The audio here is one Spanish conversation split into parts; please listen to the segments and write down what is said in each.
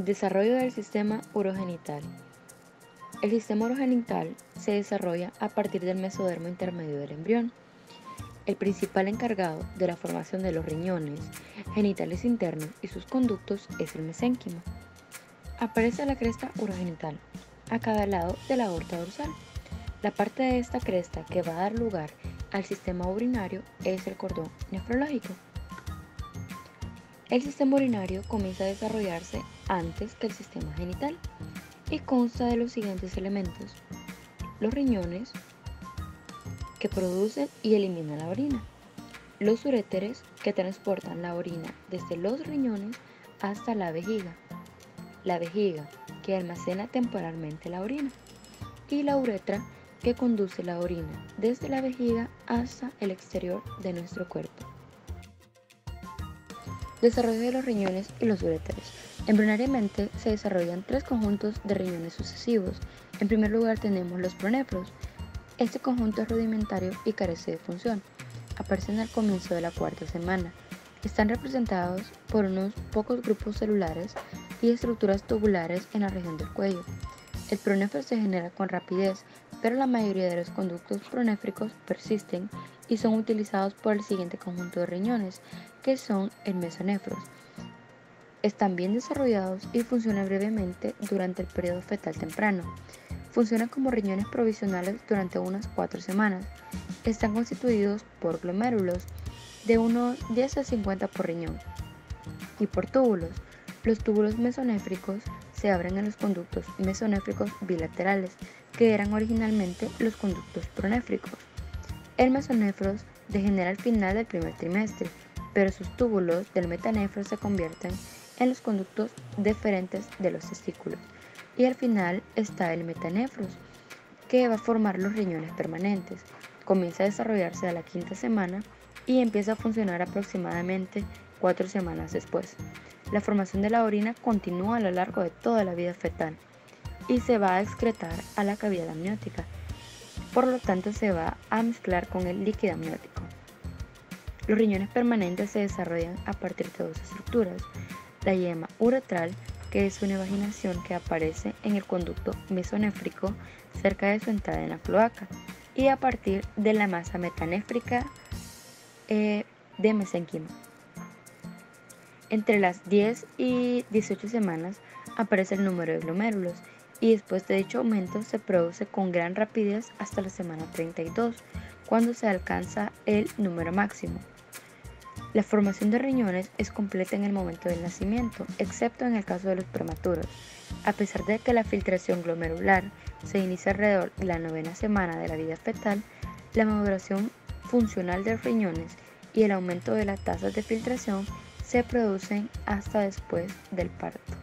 Desarrollo del sistema urogenital. El sistema urogenital se desarrolla a partir del mesodermo intermedio del embrión. El principal encargado de la formación de los riñones, genitales internos y sus conductos es el mesénquimo. Aparece la cresta urogenital a cada lado de la aorta dorsal. La parte de esta cresta que va a dar lugar al sistema urinario es el cordón nefrológico. El sistema urinario comienza a desarrollarse antes que el sistema genital y consta de los siguientes elementos: los riñones, que producen y eliminan la orina; los uréteres, que transportan la orina desde los riñones hasta la vejiga; que almacena temporalmente la orina; y la uretra, que conduce la orina desde la vejiga hasta el exterior de nuestro cuerpo. Desarrollo de los riñones y los uréteres. Embrionariamente se desarrollan tres conjuntos de riñones sucesivos. En primer lugar tenemos los pronefros. Este conjunto es rudimentario y carece de función. Aparecen al comienzo de la cuarta semana. Están representados por unos pocos grupos celulares y estructuras tubulares en la región del cuello. El pronefro se genera con rapidez, pero la mayoría de los conductos pronéfricos persisten y son utilizados por el siguiente conjunto de riñones, que son el mesonefros. Están bien desarrollados y funcionan brevemente durante el periodo fetal temprano. Funcionan como riñones provisionales durante unas 4 semanas. Están constituidos por glomérulos de unos 10 a 50 por riñón y por túbulos. Los túbulos mesonéfricos se abren en los conductos mesonéfricos bilaterales, que eran originalmente los conductos pronéfricos. El mesonefros degenera al final del primer trimestre, pero sus túbulos del metanefro se convierten en los conductos deferentes de los testículos. Y al final está el metanefros, que va a formar los riñones permanentes. Comienza a desarrollarse a la quinta semana y empieza a funcionar aproximadamente 4 semanas después. La formación de la orina continúa a lo largo de toda la vida fetal y se va a excretar a la cavidad amniótica. Por lo tanto, se va a mezclar con el líquido amniótico. Los riñones permanentes se desarrollan a partir de dos estructuras: la yema uretral, que es una invaginación que aparece en el conducto mesonéfrico cerca de su entrada en la cloaca, y a partir de la masa metanéfrica de mesénquimo. Entre las 10 y 18 semanas aparece el número de glomérulos, y después de dicho aumento se produce con gran rapidez hasta la semana 32, cuando se alcanza el número máximo. La formación de riñones es completa en el momento del nacimiento, excepto en el caso de los prematuros. A pesar de que la filtración glomerular se inicia alrededor de la 9ª semana de la vida fetal, la maduración funcional de los riñones y el aumento de las tasas de filtración se producen hasta después del parto.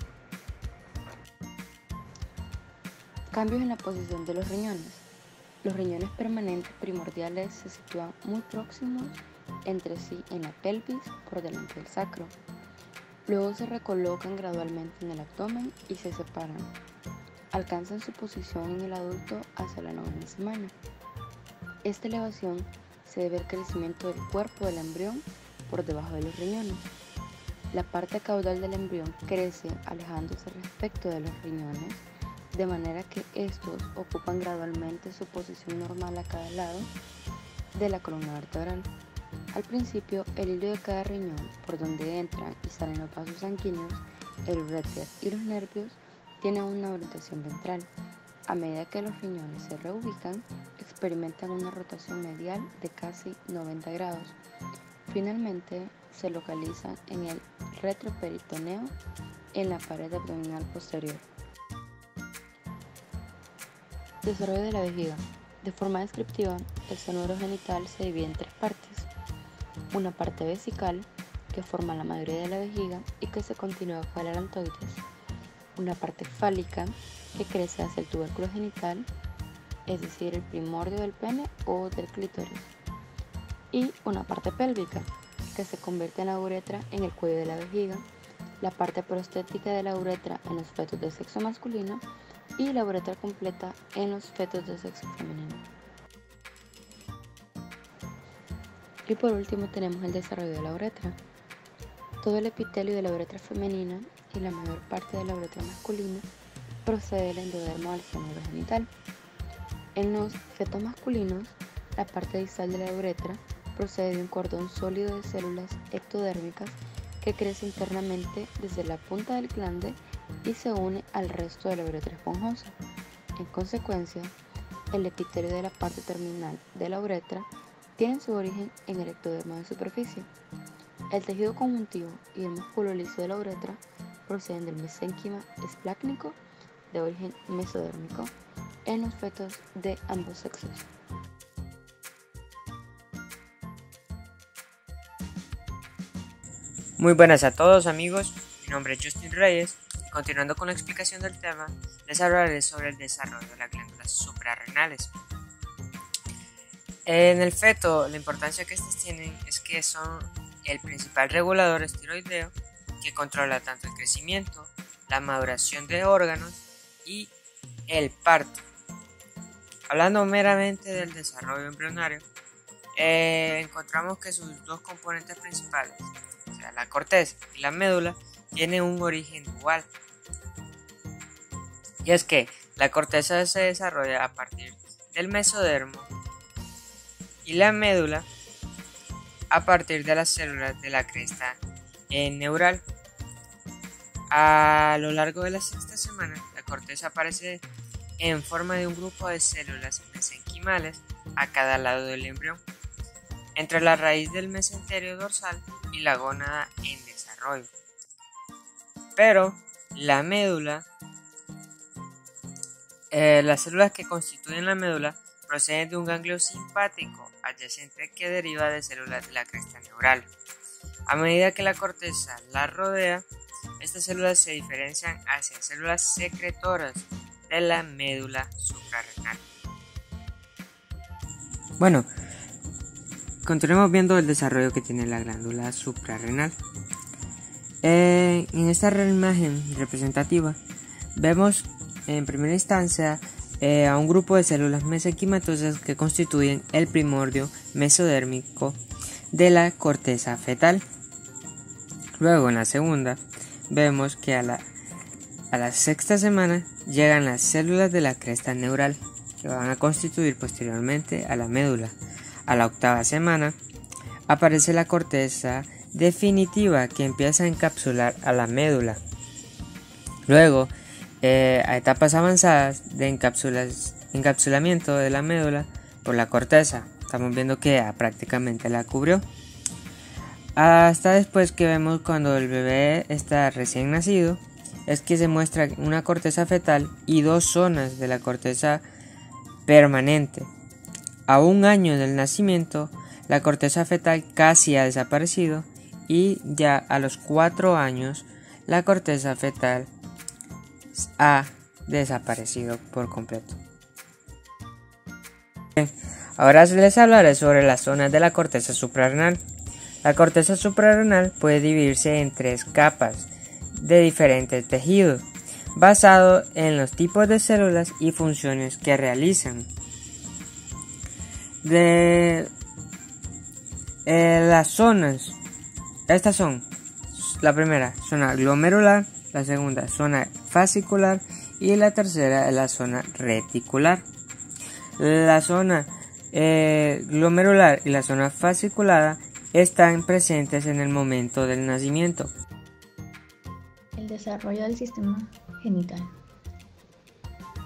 Cambios en la posición de los riñones. Los riñones permanentes primordiales se sitúan muy próximos entre sí en la pelvis, por delante del sacro. Luego se recolocan gradualmente en el abdomen y se separan. Alcanzan su posición en el adulto hacia la 9ª semana. Esta elevación se debe al crecimiento del cuerpo del embrión por debajo de los riñones. La parte caudal del embrión crece alejándose respecto de los riñones, de manera que estos ocupan gradualmente su posición normal a cada lado de la columna vertebral. Al principio, el hilo de cada riñón, por donde entran y salen los vasos sanguíneos, el uréter y los nervios, tiene una orientación ventral. A medida que los riñones se reubican, experimentan una rotación medial de casi 90 grados. Finalmente, se localizan en el retroperitoneo, en la pared abdominal posterior. Desarrollo de la vejiga. De forma descriptiva, el seno urogenital se divide en 3 partes: una parte vesical, que forma la mayoría de la vejiga y que se continúa con el alantoides; una parte fálica, que crece hacia el tubérculo genital, es decir, el primordio del pene o del clítoris; y una parte pélvica, que se convierte en la uretra en el cuello de la vejiga, la parte prostética de la uretra en los fetos de sexo masculino y la uretra completa en los fetos de sexo femenino. Y por último tenemos el desarrollo de la uretra. Todo el epitelio de la uretra femenina y la mayor parte de la uretra masculina procede del endodermo del seno genital. En los fetos masculinos, la parte distal de la uretra procede de un cordón sólido de células ectodérmicas que crece internamente desde la punta del glande y se une al resto de la uretra esponjosa. En consecuencia, el epitelio de la parte terminal de la uretra tiene su origen en el ectodermo de superficie. El tejido conjuntivo y el músculo liso de la uretra proceden del mesénquima esplácnico de origen mesodérmico en los fetos de ambos sexos. Muy buenas a todos amigos, mi nombre es Justin Reyes y continuando con la explicación del tema, les hablaré sobre el desarrollo de las glándulas suprarrenales. En el feto, la importancia que estas tienen es que son el principal regulador esteroideo que controla tanto el crecimiento, la maduración de órganos y el parto. Hablando meramente del desarrollo embrionario, encontramos que sus dos componentes principales, o sea, la corteza y la médula, tienen un origen dual. Y es que la corteza se desarrolla a partir del mesodermo y la médula a partir de las células de la cresta neural. A lo largo de la sexta semana, la corteza aparece en forma de un grupo de células mesenquimales a cada lado del embrión, entre la raíz del mesenterio dorsal y la gónada en desarrollo. Pero la médula, las células que constituyen la médula proceden de un ganglio simpático adyacente que deriva de células de la cresta neural. A medida que la corteza la rodea, estas células se diferencian hacia células secretoras de la médula suprarrenal. Bueno, continuemos viendo el desarrollo que tiene la glándula suprarrenal. En esta imagen representativa vemos en primera instancia a un grupo de células mesenquimatosas que constituyen el primordio mesodérmico de la corteza fetal. Luego, en la segunda, vemos que a la sexta semana llegan las células de la cresta neural, que van a constituir posteriormente a la médula. A la octava semana aparece la corteza definitiva que empieza a encapsular a la médula. Luego, a etapas avanzadas de encapsulamiento de la médula por la corteza, estamos viendo que ya prácticamente la cubrió. Hasta después que vemos cuando el bebé está recién nacido, es que se muestra una corteza fetal y dos zonas de la corteza permanente. A un año del nacimiento, la corteza fetal casi ha desaparecido y ya a los 4 años, la corteza fetal ha desaparecido por completo. Ahora les hablaré sobre las zonas de la corteza suprarrenal. La corteza suprarrenal puede dividirse en 3 capas de diferentes tejidos, basado en los tipos de células y funciones que realizan. Las zonas, estas son: la primera, zona glomerular; la segunda, zona fascicular; y la tercera, la zona reticular. La zona glomerular y la zona fasciculada están presentes en el momento del nacimiento. El desarrollo del sistema genital.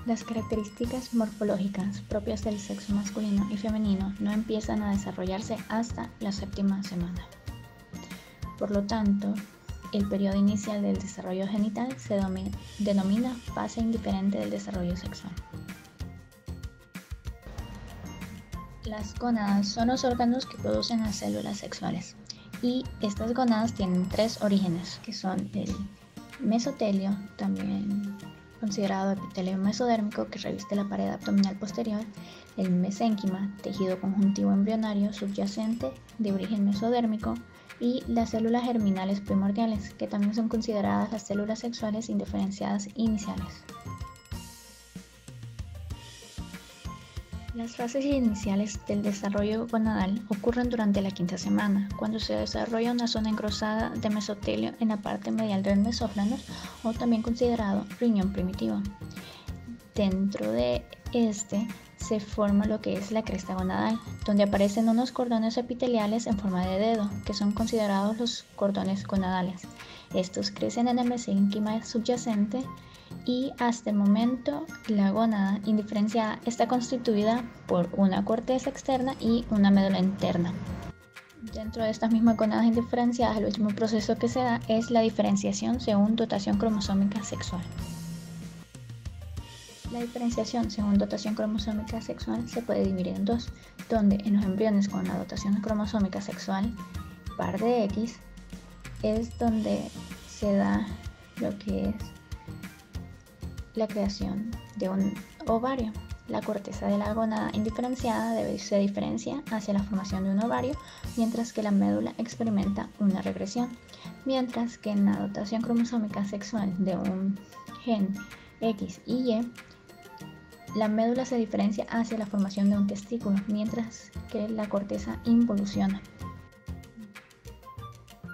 Las características morfológicas propias del sexo masculino y femenino no empiezan a desarrollarse hasta la séptima semana. Por lo tanto, el periodo inicial del desarrollo genital se denomina fase indiferente del desarrollo sexual. Las gónadas son los órganos que producen las células sexuales, y estas gónadas tienen 3 orígenes, que son el mesotelio, también considerado epitelio mesodérmico, que reviste la pared abdominal posterior; el mesénquima, tejido conjuntivo embrionario subyacente de origen mesodérmico; y las células germinales primordiales, que también son consideradas las células sexuales indiferenciadas iniciales. Las fases iniciales del desarrollo gonadal ocurren durante la quinta semana, cuando se desarrolla una zona engrosada de mesotelio en la parte medial del mesóflanos, o también considerado riñón primitivo. Dentro de este se forma lo que es la cresta gonadal, donde aparecen unos cordones epiteliales en forma de dedo, que son considerados los cordones gonadales. Estos crecen en el mesénquima subyacente y hasta el momento la gónada indiferenciada está constituida por una corteza externa y una médula interna. Dentro de estas mismas gónadas indiferenciadas, el último proceso que se da es la diferenciación según dotación cromosómica sexual. La diferenciación según dotación cromosómica sexual se puede dividir en dos, donde en los embriones con la dotación cromosómica sexual par de X es donde se da lo que es la creación de un ovario. La corteza de la gónada indiferenciada se diferencia hacia la formación de un ovario, mientras que la médula experimenta una regresión, mientras que en la dotación cromosómica sexual de un gen X y Y, la médula se diferencia hacia la formación de un testículo, mientras que la corteza involuciona.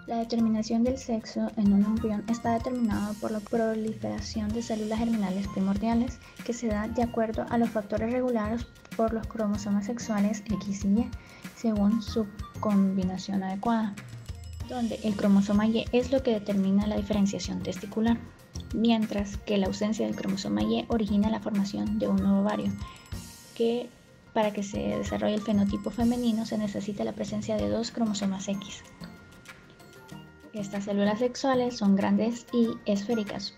La determinación del sexo en un embrión está determinada por la proliferación de células germinales primordiales, que se da de acuerdo a los factores regulados por los cromosomas sexuales X y Y, según su combinación adecuada, donde el cromosoma Y es lo que determina la diferenciación testicular, mientras que la ausencia del cromosoma Y origina la formación de un nuevo ovario, que para que se desarrolle el fenotipo femenino se necesita la presencia de dos cromosomas X. Estas células sexuales son grandes y esféricas,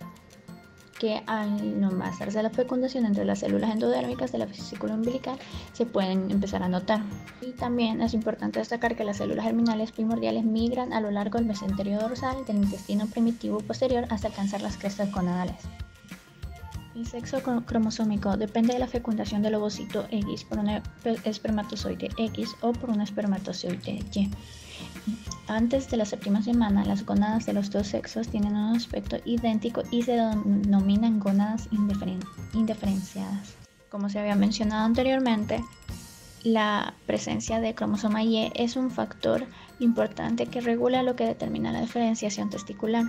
que al no pasarse la fecundación entre las células endodérmicas de la vesícula umbilical se pueden empezar a notar. Y también es importante destacar que las células germinales primordiales migran a lo largo del mesenterio dorsal del intestino primitivo posterior hasta alcanzar las crestas gonadales. El sexo cromosómico depende de la fecundación del ovocito X por un espermatozoide X o por un espermatozoide Y. Antes de la séptima semana, las gónadas de los dos sexos tienen un aspecto idéntico y se denominan gónadas indiferenciadas. Como se había mencionado anteriormente, la presencia de cromosoma Y es un factor importante que regula lo que determina la diferenciación testicular.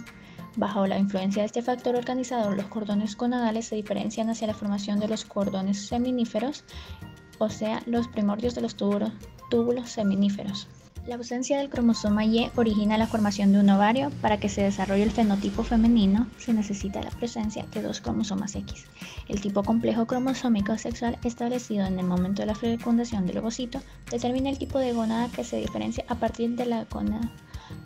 Bajo la influencia de este factor organizador, los cordones gonadales se diferencian hacia la formación de los cordones seminíferos, o sea, los primordios de los túbulos seminíferos. La ausencia del cromosoma Y origina la formación de un ovario. Para que se desarrolle el fenotipo femenino se necesita la presencia de dos cromosomas X. El tipo complejo cromosómico sexual establecido en el momento de la fecundación del ovocito determina el tipo de gónada que se diferencia a partir de la gónada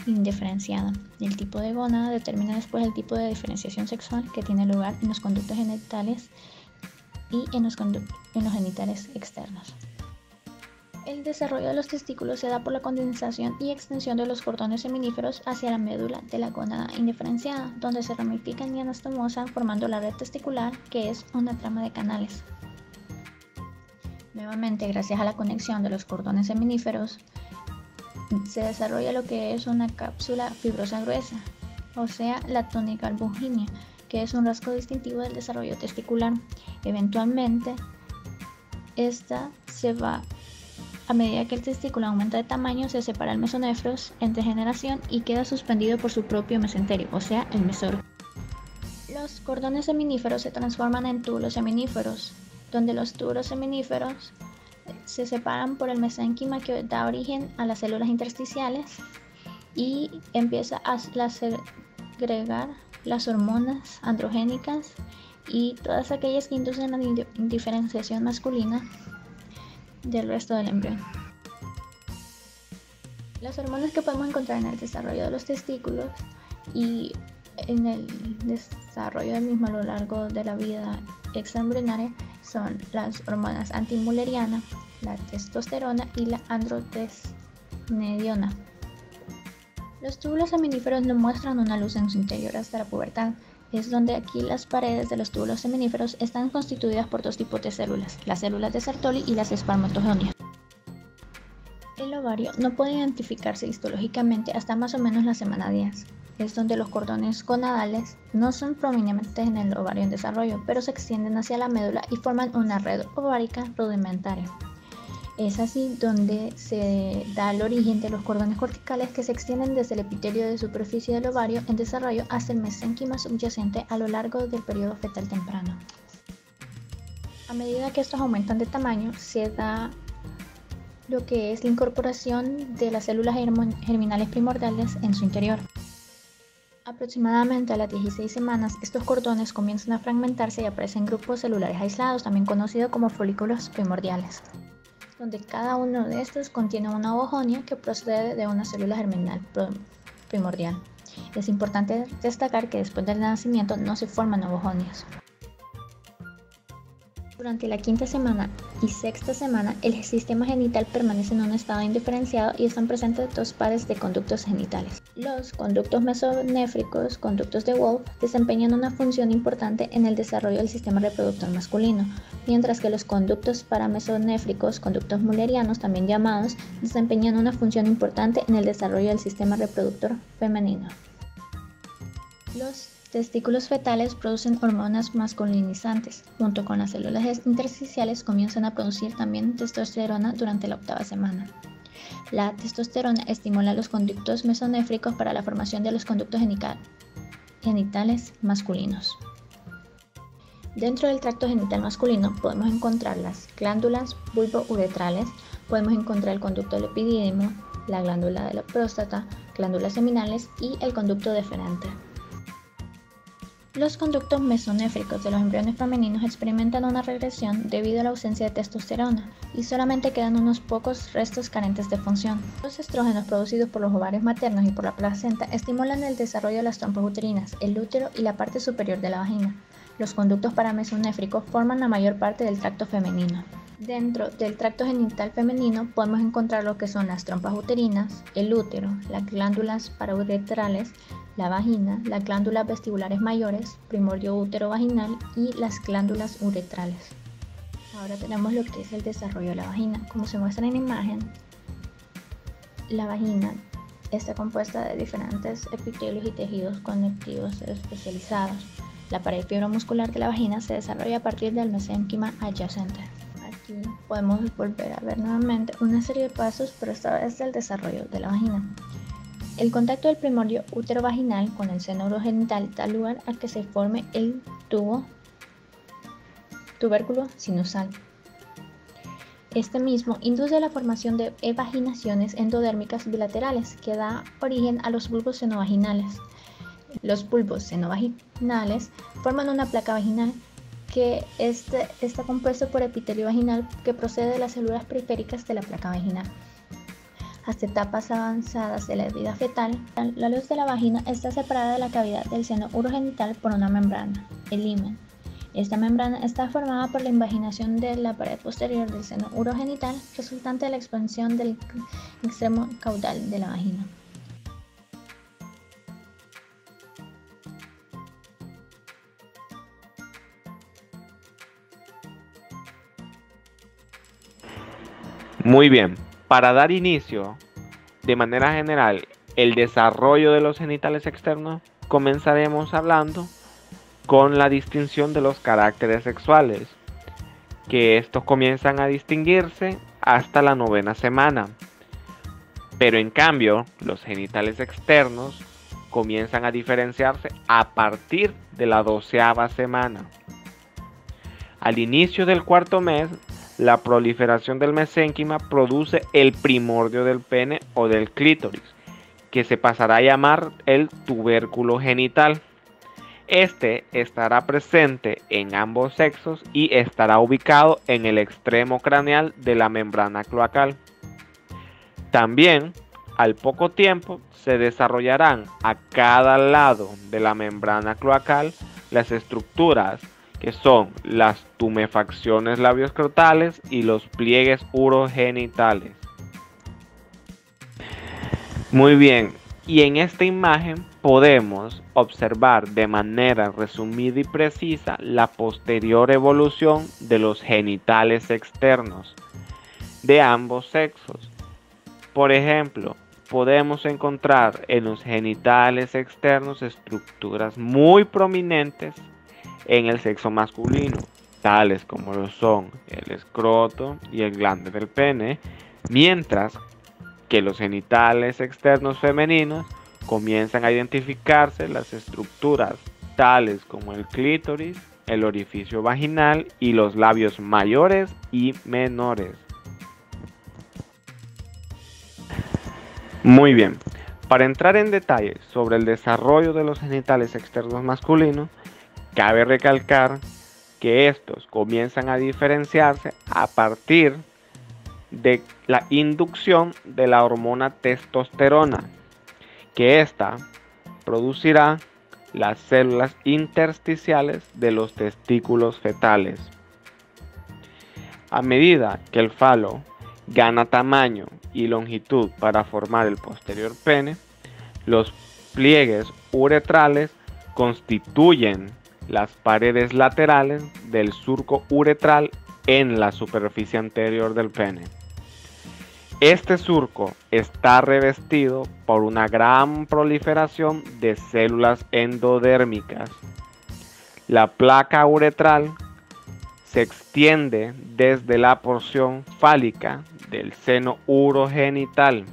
indiferenciada. El tipo de gónada determina después el tipo de diferenciación sexual que tiene lugar en los conductos genitales y en los genitales externos. El desarrollo de los testículos se da por la condensación y extensión de los cordones seminíferos hacia la médula de la gónada indiferenciada, donde se ramifican y anastomosan formando la red testicular, que es una trama de canales. Nuevamente, gracias a la conexión de los cordones seminíferos, se desarrolla lo que es una cápsula fibrosa gruesa, o sea, la túnica albuginea, que es un rasgo distintivo del desarrollo testicular. Eventualmente, esta se va. A medida que el testículo aumenta de tamaño, se separa el mesonefros entre generación y queda suspendido por su propio mesenterio, o sea, el mesor. Los cordones seminíferos se transforman en túbulos seminíferos, donde los túbulos seminíferos se separan por el mesénquima que da origen a las células intersticiales y empieza a segregar las hormonas androgénicas y todas aquellas que inducen la indiferenciación masculina del resto del embrión. Las hormonas que podemos encontrar en el desarrollo de los testículos y en el desarrollo del mismo a lo largo de la vida extraembrionaria son las hormonas antimülleriana, la testosterona y la androstenediona. Los túbulos seminíferos no muestran una luz en su interior hasta la pubertad. Es donde aquí las paredes de los túbulos seminíferos están constituidas por dos tipos de células, las células de Sertoli y las espermatogonias. El ovario no puede identificarse histológicamente hasta más o menos la semana 10. es donde los cordones gonadales no son prominentes en el ovario en desarrollo, pero se extienden hacia la médula y forman una red ovárica rudimentaria. Es así donde se da el origen de los cordones corticales que se extienden desde el epitelio de superficie del ovario en desarrollo hasta el mesénquima subyacente a lo largo del periodo fetal temprano. A medida que estos aumentan de tamaño, se da lo que es la incorporación de las células germinales primordiales en su interior. Aproximadamente a las 16 semanas, estos cordones comienzan a fragmentarse y aparecen grupos celulares aislados, también conocidos como folículos primordiales, donde cada uno de estos contiene una ovojonia que procede de una célula germinal primordial. Es importante destacar que después del nacimiento no se forman ovojonias. Durante la quinta semana y sexta semana, el sistema genital permanece en un estado indiferenciado y están presentes dos pares de conductos genitales. Los conductos mesonéfricos, conductos de Wolff, desempeñan una función importante en el desarrollo del sistema reproductor masculino, mientras que los conductos paramesonéfricos, conductos mullerianos también llamados, desempeñan una función importante en el desarrollo del sistema reproductor femenino. Los testículos fetales producen hormonas masculinizantes. Junto con las células intersticiales comienzan a producir también testosterona durante la octava semana. La testosterona estimula los conductos mesonéfricos para la formación de los conductos genitales masculinos. Dentro del tracto genital masculino podemos encontrar las glándulas bulbouretrales, podemos encontrar el conducto del epidídimo, la glándula de la próstata, glándulas seminales y el conducto deferente. Los conductos mesonéfricos de los embriones femeninos experimentan una regresión debido a la ausencia de testosterona y solamente quedan unos pocos restos carentes de función. Los estrógenos producidos por los ovarios maternos y por la placenta estimulan el desarrollo de las trompas uterinas, el útero y la parte superior de la vagina. Los conductos paramesonéfricos forman la mayor parte del tracto femenino. Dentro del tracto genital femenino podemos encontrar lo que son las trompas uterinas, el útero, las glándulas parauretrales, la vagina, las glándulas vestibulares mayores, primordio útero vaginal y las glándulas uretrales. Ahora tenemos lo que es el desarrollo de la vagina. Como se muestra en la imagen, la vagina está compuesta de diferentes epitelios y tejidos conectivos especializados. La pared fibromuscular de la vagina se desarrolla a partir del mesénquima adyacente. Aquí podemos volver a ver nuevamente una serie de pasos, pero esta vez del desarrollo de la vagina. El contacto del primordio útero-vaginal con el seno urogenital da lugar a que se forme el tubérculo sinusal. Este mismo induce la formación de evaginaciones endodérmicas bilaterales que da origen a los bulbos senovaginales. Los bulbos senovaginales forman una placa vaginal que está compuesto por epitelio vaginal que procede de las células periféricas de la placa vaginal. Hasta etapas avanzadas de la vida fetal, la luz de la vagina está separada de la cavidad del seno urogenital por una membrana, el himen. Esta membrana está formada por la invaginación de la pared posterior del seno urogenital, resultante de la expansión del extremo caudal de la vagina. Muy bien, para dar inicio, de manera general, el desarrollo de los genitales externos, comenzaremos hablando con la distinción de los caracteres sexuales, que estos comienzan a distinguirse hasta la 9ª semana. Pero en cambio, los genitales externos comienzan a diferenciarse a partir de la 12ª semana. Al inicio del 4º mes, la proliferación del mesénquima produce el primordio del pene o del clítoris, que se pasará a llamar el tubérculo genital. Este estará presente en ambos sexos y estará ubicado en el extremo craneal de la membrana cloacal. También, al poco tiempo, se desarrollarán a cada lado de la membrana cloacal las estructuras que son las tumefacciones labioescrotales y los pliegues urogenitales. Muy bien, y en esta imagen podemos observar de manera resumida y precisa la posterior evolución de los genitales externos de ambos sexos. Por ejemplo, podemos encontrar en los genitales externos estructuras muy prominentes en el sexo masculino, tales como lo son el escroto y el glande del pene, mientras que los genitales externos femeninos comienzan a identificarse las estructuras tales como el clítoris, el orificio vaginal y los labios mayores y menores. Muy bien, para entrar en detalles sobre el desarrollo de los genitales externos masculinos, cabe recalcar que estos comienzan a diferenciarse a partir de la inducción de la hormona testosterona, que ésta producirá las células intersticiales de los testículos fetales. A medida que el falo gana tamaño y longitud para formar el posterior pene, los pliegues uretrales constituyen las paredes laterales del surco uretral en la superficie anterior del pene. Este surco está revestido por una gran proliferación de células endodérmicas. La placa uretral se extiende desde la porción fálica del seno urogenital.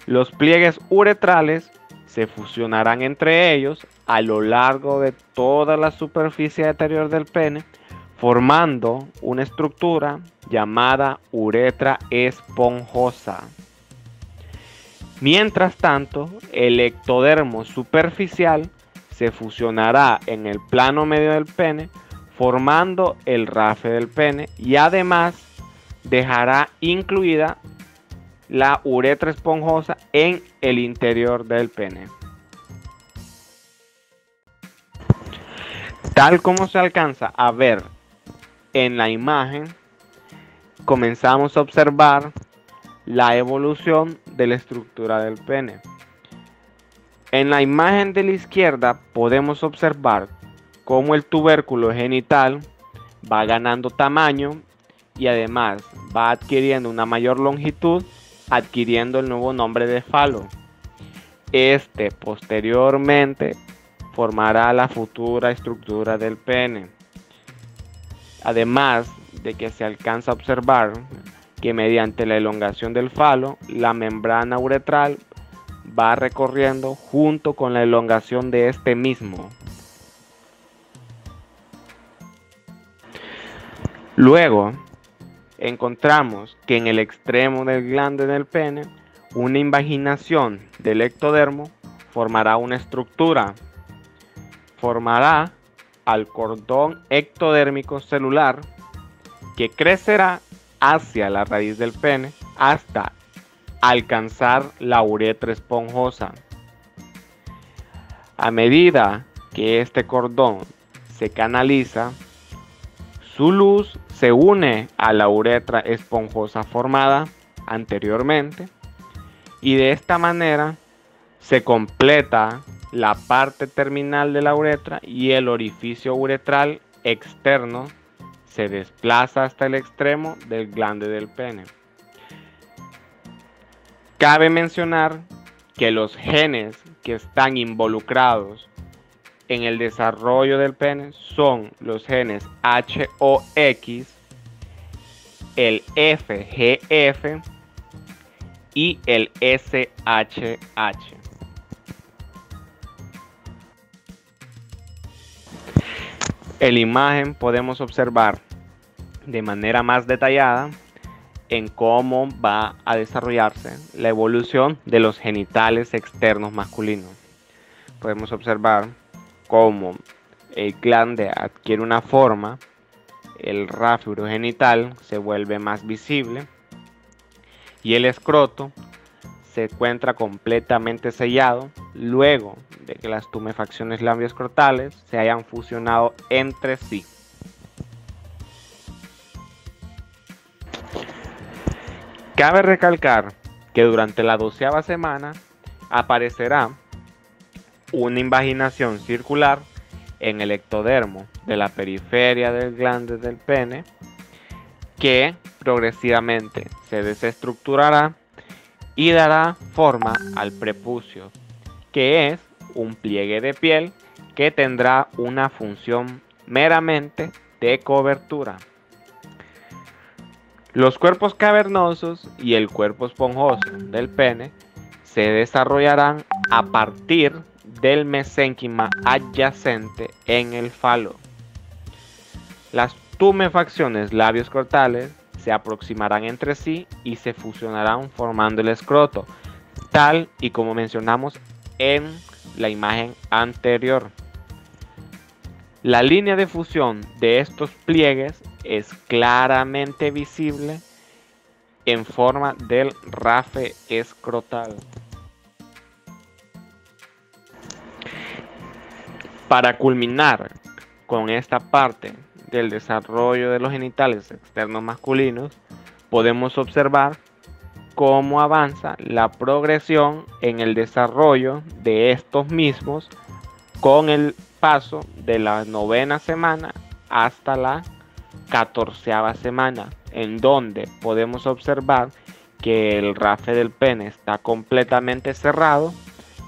Los pliegues uretrales se fusionarán entre ellos a lo largo de toda la superficie anterior del pene, formando una estructura llamada uretra esponjosa. Mientras tanto, el ectodermo superficial se fusionará en el plano medio del pene, formando el rafe del pene, y además dejará incluida la uretra esponjosa en el interior del pene. Tal como se alcanza a ver en la imagen, comenzamos a observar la evolución de la estructura del pene. En la imagen de la izquierda podemos observar cómo el tubérculo genital va ganando tamaño y además va adquiriendo una mayor longitud, adquiriendo el nuevo nombre de falo. Este posteriormente formará la futura estructura del pene. Además de que se alcanza a observar que mediante la elongación del falo, la membrana uretral va recorriendo junto con la elongación de este mismo. Luego, encontramos que en el extremo del glande del pene, una invaginación del ectodermo formará una estructura. Formará al cordón ectodérmico celular que crecerá hacia la raíz del pene hasta alcanzar la uretra esponjosa. A medida que este cordón se canaliza, su luz se une a la uretra esponjosa formada anteriormente y de esta manera se completa la parte terminal de la uretra y el orificio uretral externo se desplaza hasta el extremo del glande del pene. Cabe mencionar que los genes que están involucrados en el desarrollo del pene son los genes HOX, el FGF y el SHH. En la imagen podemos observar de manera más detallada en cómo va a desarrollarse la evolución de los genitales externos masculinos. Podemos observar cómo el glande adquiere una forma, el rafe urogenital se vuelve más visible y el escroto se encuentra completamente sellado luego de que las tumefacciones labioescrotales se hayan fusionado entre sí. Cabe recalcar que durante la 12ª semana aparecerá una invaginación circular en el ectodermo de la periferia del glande del pene que progresivamente se desestructurará y dará forma al prepucio, que es un pliegue de piel que tendrá una función meramente de cobertura. Los cuerpos cavernosos y el cuerpo esponjoso del pene se desarrollarán a partir del mesénquima adyacente en el falo. Las tumefacciones labioscrotales se aproximarán entre sí y se fusionarán formando el escroto, tal y como mencionamos en la imagen anterior. La línea de fusión de estos pliegues es claramente visible en forma del rafe escrotal. Para culminar con esta parte del desarrollo de los genitales externos masculinos, podemos observar cómo avanza la progresión en el desarrollo de estos mismos con el paso de la 9ª semana hasta la 14ª semana, en donde podemos observar que el rafe del pene está completamente cerrado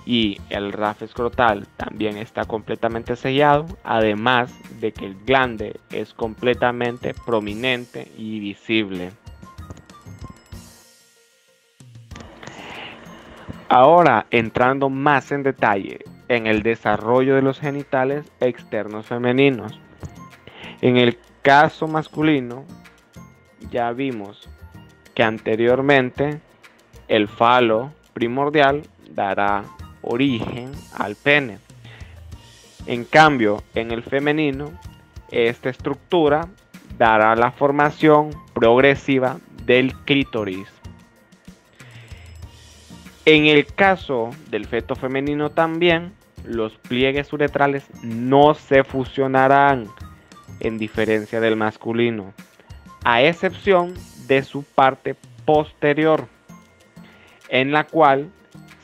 y el rafe escrotal también está completamente sellado, además de que el glande es completamente prominente y visible. Ahora, entrando más en detalle en el desarrollo de los genitales externos femeninos. En el caso masculino, ya vimos que anteriormente el falo primordial dará origen al pene. En cambio, en el femenino, esta estructura dará la formación progresiva del clítoris. En el caso del feto femenino también, los pliegues uretrales no se fusionarán, en diferencia del masculino, a excepción de su parte posterior, en la cual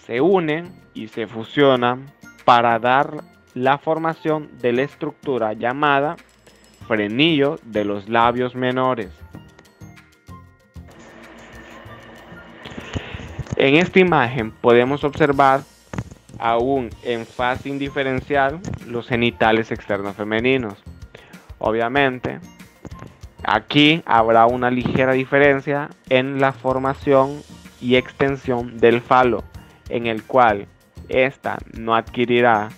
se unen y se fusionan para dar la formación de la estructura llamada frenillo de los labios menores. En esta imagen podemos observar aún en fase indiferencial los genitales externos femeninos. Obviamente, aquí habrá una ligera diferencia en la formación y extensión del falo, en el cual ésta no adquirirá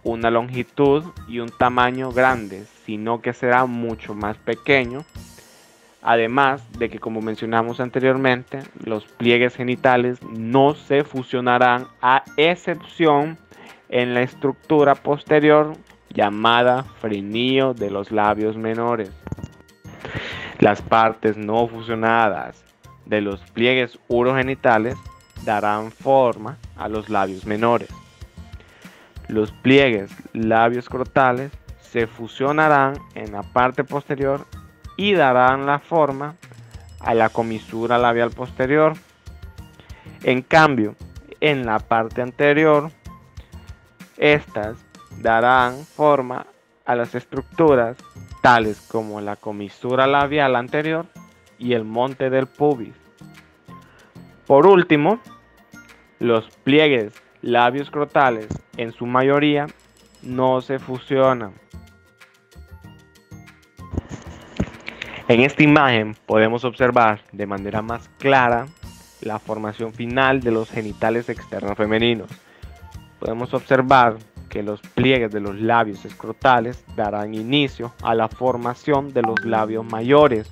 una longitud y un tamaño grandes, sino que será mucho más pequeño. Además de que, como mencionamos anteriormente, los pliegues genitales no se fusionarán a excepción en la estructura posterior llamada frenillo de los labios menores. Las partes no fusionadas de los pliegues urogenitales darán forma a los labios menores. Los pliegues labioscrotales se fusionarán en la parte posterior y darán la forma a la comisura labial posterior. En cambio, en la parte anterior, estas darán forma a las estructuras tales como la comisura labial anterior y el monte del pubis. Por último, los pliegues labioscrotales en su mayoría no se fusionan. En esta imagen podemos observar de manera más clara la formación final de los genitales externos femeninos. Podemos observar que los pliegues de los labios escrotales darán inicio a la formación de los labios mayores.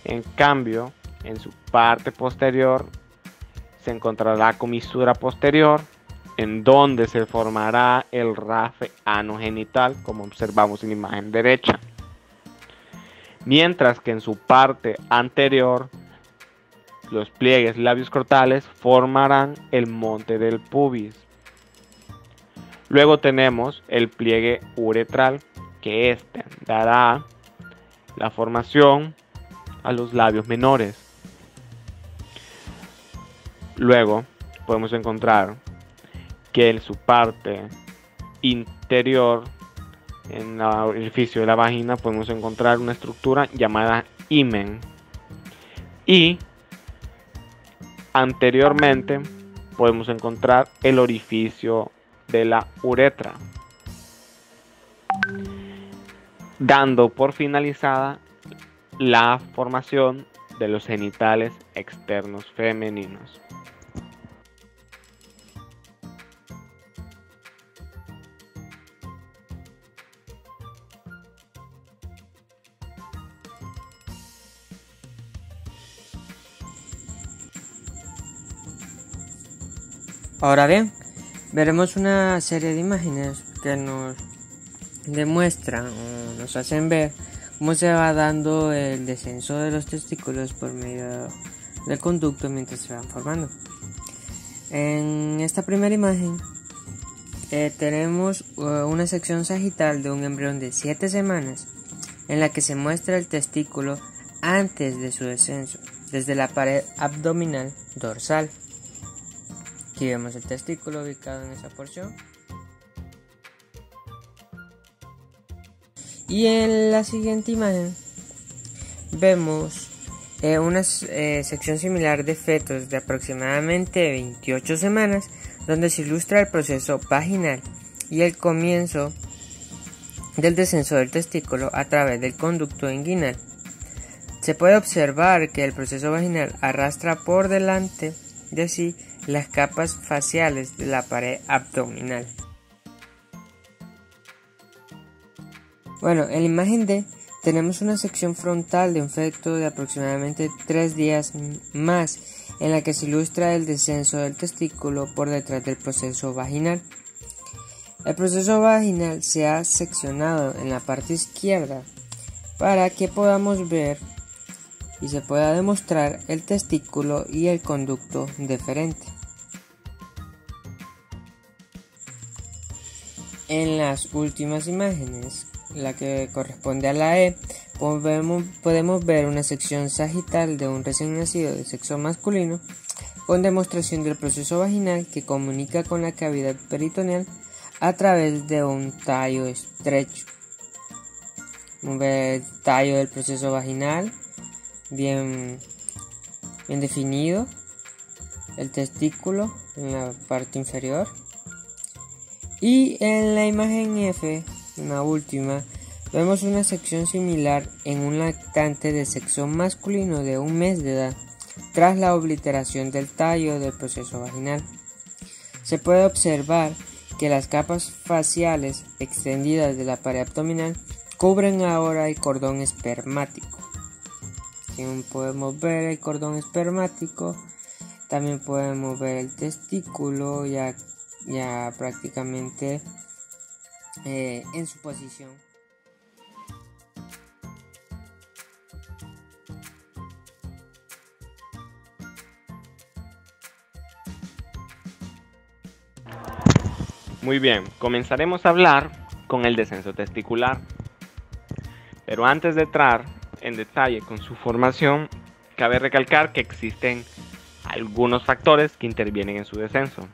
En cambio, en su parte posterior se encontrará la comisura posterior, en donde se formará el rafe anogenital, como observamos en la imagen derecha. Mientras que en su parte anterior, los pliegues labioscrotales formarán el monte del pubis. Luego tenemos el pliegue uretral, que este dará la formación a los labios menores. Luego podemos encontrar que en su parte interior, en el orificio de la vagina, podemos encontrar una estructura llamada himen. Y Anteriormente podemos encontrar el orificio de la uretra, dando por finalizada la formación de los genitales externos femeninos. Ahora bien, veremos una serie de imágenes que nos demuestran o nos hacen ver cómo se va dando el descenso de los testículos por medio del conducto mientras se van formando. En esta primera imagen tenemos una sección sagital de un embrión de 7 semanas en la que se muestra el testículo antes de su descenso, desde la pared abdominal dorsal. Aquí vemos el testículo ubicado en esa porción. Y en la siguiente imagen vemos una sección similar de fetos de aproximadamente 28 semanas, donde se ilustra el proceso vaginal y el comienzo del descenso del testículo a través del conducto inguinal. Se puede observar que el proceso vaginal arrastra por delante de sí las capas faciales de la pared abdominal. Bueno, en la imagen D tenemos una sección frontal de un feto de aproximadamente 3 días más, en la que se ilustra el descenso del testículo por detrás del proceso vaginal. El proceso vaginal se ha seccionado en la parte izquierda para que podamos ver y se pueda demostrar el testículo y el conducto deferente. En las últimas imágenes, la que corresponde a la E, podemos ver una sección sagital de un recién nacido de sexo masculino con demostración del proceso vaginal que comunica con la cavidad peritoneal a través de un tallo estrecho. Vamos a ver el tallo del proceso vaginal bien definido, el testículo en la parte inferior, y en la imagen F, una última, vemos una sección similar en un lactante de sexo masculino de 1 mes de edad, tras la obliteración del tallo del proceso vaginal. Se puede observar que las capas faciales extendidas de la pared abdominal cubren ahora el cordón espermático. Aquí podemos ver el cordón espermático, también podemos ver el testículo ya prácticamente en su posición. Muy bien, comenzaremos a hablar con el descenso testicular. Pero antes de entrar en detalle con su formación, cabe recalcar que existen algunos factores que intervienen en su descenso.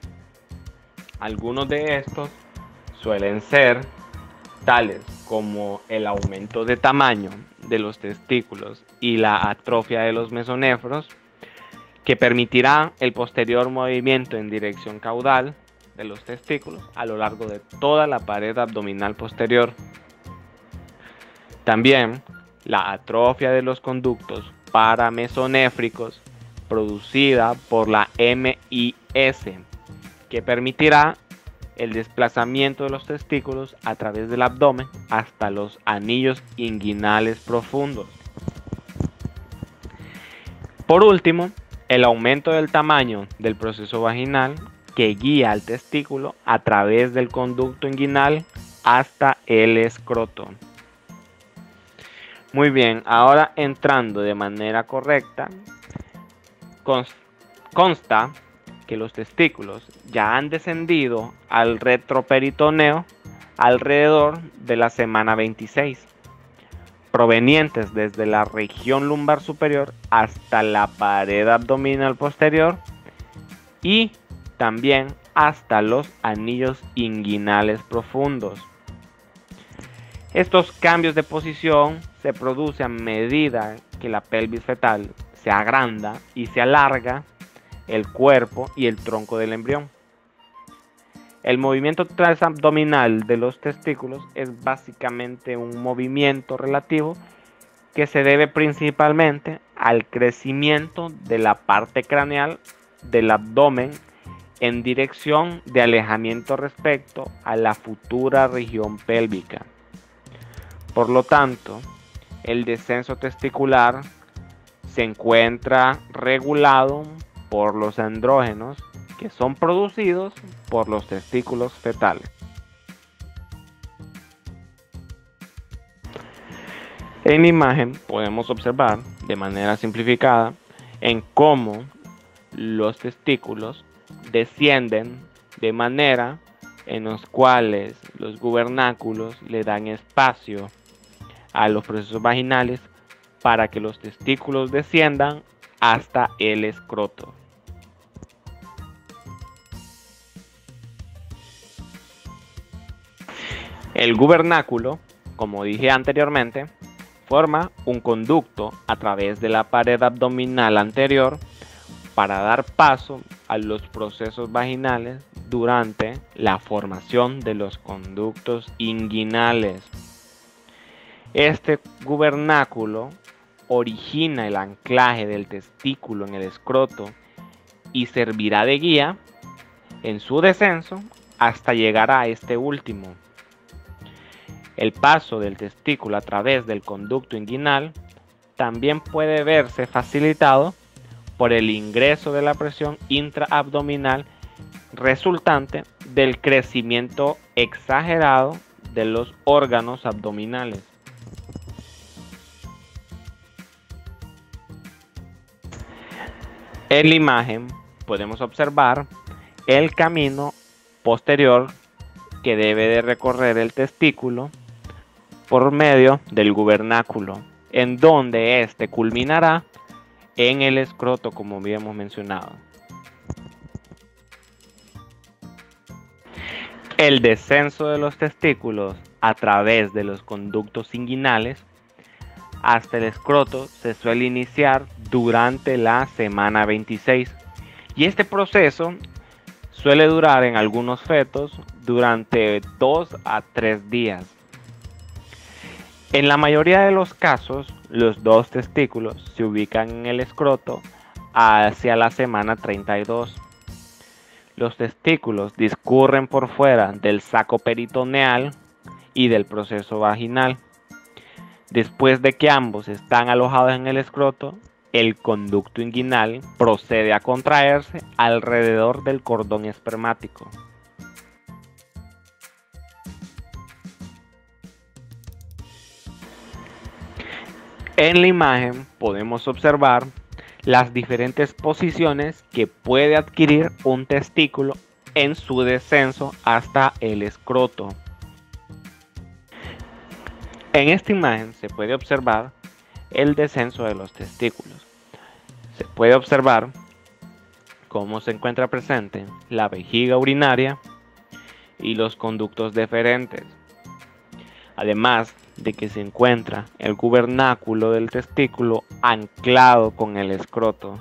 Algunos de estos suelen ser tales como el aumento de tamaño de los testículos y la atrofia de los mesonefros, que permitirá el posterior movimiento en dirección caudal de los testículos a lo largo de toda la pared abdominal posterior. También la atrofia de los conductos paramesonéfricos producida por la MIS, que permitirá el desplazamiento de los testículos a través del abdomen hasta los anillos inguinales profundos. Por último, el aumento del tamaño del proceso vaginal que guía al testículo a través del conducto inguinal hasta el escroto. Muy bien, ahora entrando de manera correcta, consta que los testículos ya han descendido al retroperitoneo alrededor de la semana 26, provenientes desde la región lumbar superior hasta la pared abdominal posterior y también hasta los anillos inguinales profundos. Estos cambios de posición se producen a medida que la pelvis fetal se agranda y se alarga el cuerpo y el tronco del embrión. El movimiento transabdominal de los testículos es básicamente un movimiento relativo que se debe principalmente al crecimiento de la parte craneal del abdomen en dirección de alejamiento respecto a la futura región pélvica. Por lo tanto, el descenso testicular se encuentra regulado por los andrógenos que son producidos por los testículos fetales. En la imagen podemos observar de manera simplificada en cómo los testículos descienden de manera en los cuales los gubernáculos le dan espacio a los procesos vaginales para que los testículos desciendan hasta el escroto. El gubernáculo, como dije anteriormente, forma un conducto a través de la pared abdominal anterior para dar paso a los procesos vaginales durante la formación de los conductos inguinales. Este gubernáculo origina el anclaje del testículo en el escroto y servirá de guía en su descenso hasta llegar a este último. El paso del testículo a través del conducto inguinal también puede verse facilitado por el ingreso de la presión intraabdominal resultante del crecimiento exagerado de los órganos abdominales. En la imagen podemos observar el camino posterior que debe de recorrer el testículo por medio del gubernáculo, en donde éste culminará en el escroto, como habíamos mencionado. El descenso de los testículos a través de los conductos inguinales hasta el escroto se suele iniciar durante la semana 26 y este proceso suele durar en algunos fetos durante 2 a 3 días. En la mayoría de los casos, los dos testículos se ubican en el escroto hacia la semana 32. Los testículos discurren por fuera del saco peritoneal y del proceso vaginal. Después de que ambos están alojados en el escroto, el conducto inguinal procede a contraerse alrededor del cordón espermático. En la imagen podemos observar las diferentes posiciones que puede adquirir un testículo en su descenso hasta el escroto. En esta imagen se puede observar el descenso de los testículos. Se puede observar cómo se encuentra presente la vejiga urinaria y los conductos deferentes. Además de que se encuentra el gubernáculo del testículo anclado con el escroto.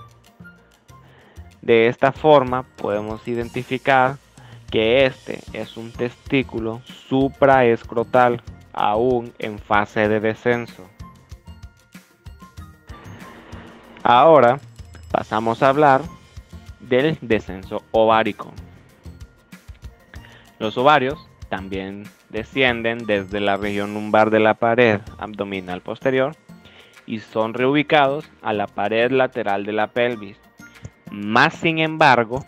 De esta forma podemos identificar que este es un testículo supraescrotal aún en fase de descenso. Ahora pasamos a hablar del descenso ovárico. Los ovarios también descienden desde la región lumbar de la pared abdominal posterior y son reubicados a la pared lateral de la pelvis. Más sin embargo,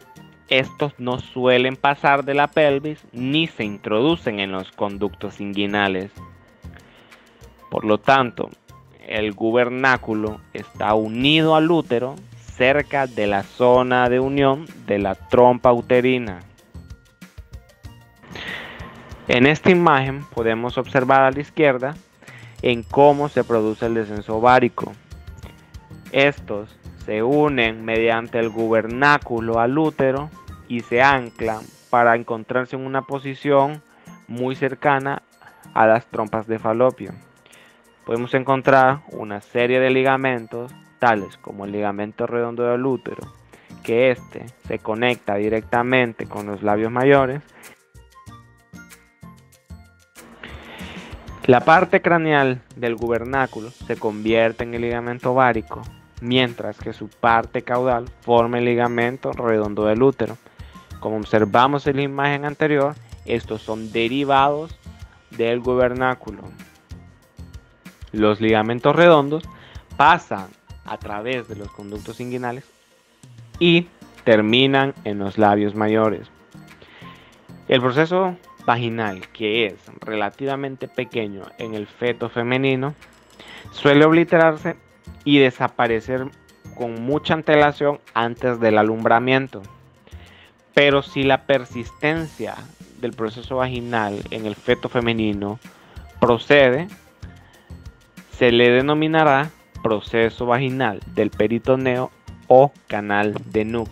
estos no suelen pasar de la pelvis ni se introducen en los conductos inguinales. Por lo tanto, el gubernáculo está unido al útero cerca de la zona de unión de la trompa uterina. En esta imagen podemos observar a la izquierda en cómo se produce el descenso ovárico. Estos se unen mediante el gubernáculo al útero y se anclan para encontrarse en una posición muy cercana a las trompas de falopio. Podemos encontrar una serie de ligamentos, tales como el ligamento redondo del útero, que éste se conecta directamente con los labios mayores, la parte craneal del gubernáculo se convierte en el ligamento ovárico, mientras que su parte caudal forma el ligamento redondo del útero. Como observamos en la imagen anterior, estos son derivados del gubernáculo. Los ligamentos redondos pasan a través de los conductos inguinales y terminan en los labios mayores. El proceso vaginal, que es relativamente pequeño en el feto femenino, suele obliterarse y desaparecer con mucha antelación antes del alumbramiento. Pero si la persistencia del proceso vaginal en el feto femenino procede, se le denominará proceso vaginal del peritoneo o canal de Nuc.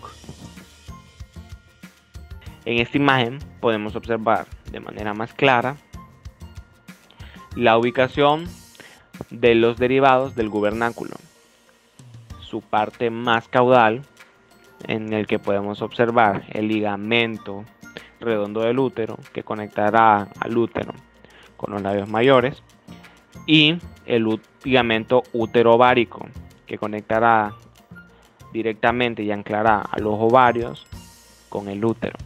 En esta imagen podemos observar de manera más clara la ubicación de los derivados del gubernáculo, su parte más caudal, en el que podemos observar el ligamento redondo del útero que conectará al útero con los labios mayores, y el ligamento útero-ovárico que conectará directamente y anclará a los ovarios con el útero.